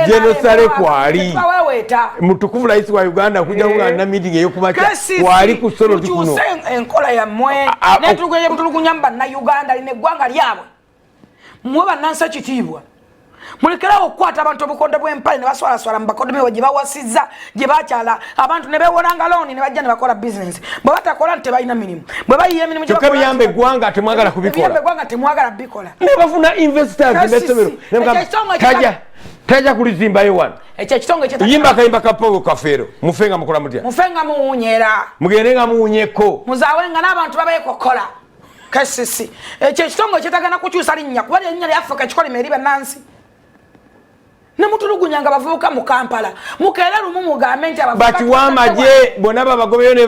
Jenosare kwali mutukuvu rais wa Uganda kuja na meeting eyo kumacha kwali kusolo tukuno enkola ya mwe netugeye mutulukunyamba na Uganda line gwanga lyabwe mwe banansa kitibwa mulekera okwata abantu obukonde bw'empale ne baswala swala mbakonde mewe gibawasiza gibachala abantu ne bewonanga loan ne bajja ne bakola business bwe batakola nte balina minimu bwe bayiye minimu gye bakola yambe gwanga temwagala kubikola yambe gwanga temwagala bikola ne bafuna investors besomero taja kulizimba yewan ekyo kitongo ekyo yimba kayimba kapogo kafero mufenga mukola mutya mufenga munyera mugendenga munyeko muzawenga n'abantu babekokola KCCA ekyo kitongo kitagana kukyusa linnya kuba linnya lya Africa kikola meriba nansi ne mutulugunyanga bavubuka mu Kampala mukera lumu mugamenti abavubuka bati wamaje bona babagobeyo ne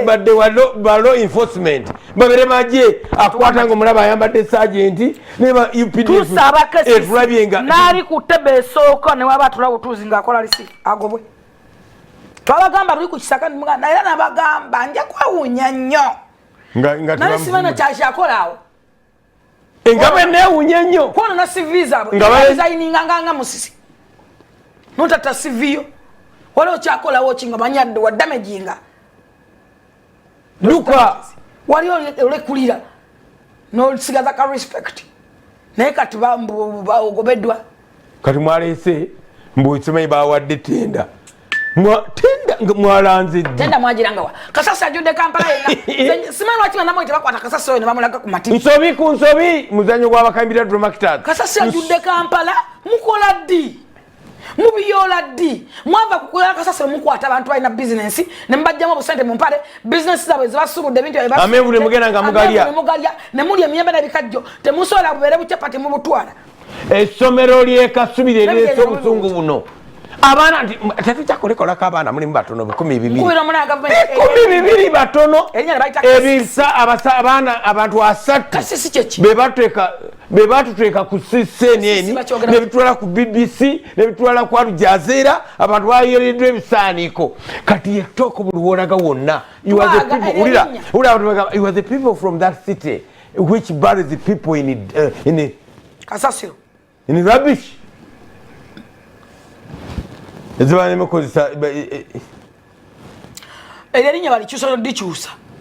badde walo enforcement babere maje akwata ngo mulaba yambadde sergeant ne ba UPDF etrabyenga nali kutebe soko ne wabatula butuzi ngakola lisi agobwe twabagamba luli ku kisaka na era nabagamba nja kwawunya nnyo nga simana kyashakolaawo Ngabe ne unyenyo kono na civiza designing nganga musisi notata civio wale ochakola watching banyadde wa damaging luka wali olekulira no sigaza ka respect naye kati bagobedwa kati mwalese mbuitsema bawadde tenda tenda mwalanze tenda mwajiranga wa kasasa jude Kampala ina simani wati na moyo bakwata kasasa ne bamulaga ku mati nsobi muzanyo gwa bakambira dramatic kasasa jude Kampala mukola di mubiyola di mwava kukola kasasa mukwata abantu balina business ne mbajjamu obusente mu mpale business zabe zibasubudde bintu ebyo amevule mugenda nga mugalia ne muli emiyembe na bikajjo temusola bubere buchapati mu butwala essomero lyekasubire lyeso obusungu buno abana tati chakolekola kabana muri mbatono 12 kubira muri agavumenti 12 batono ebisa abana abantu asatu kasisi chechi bebatuteka ku CNN ne bitwala ku BBC ne bitwala ku Aljazeera abantu bayeredwe bisaniko kati yetoko bulwonaga wonna you are the people you are the people from that city which buries the people in kasasiro in rubbish ezibane mukozesa elinya bali kyusa ndikyusa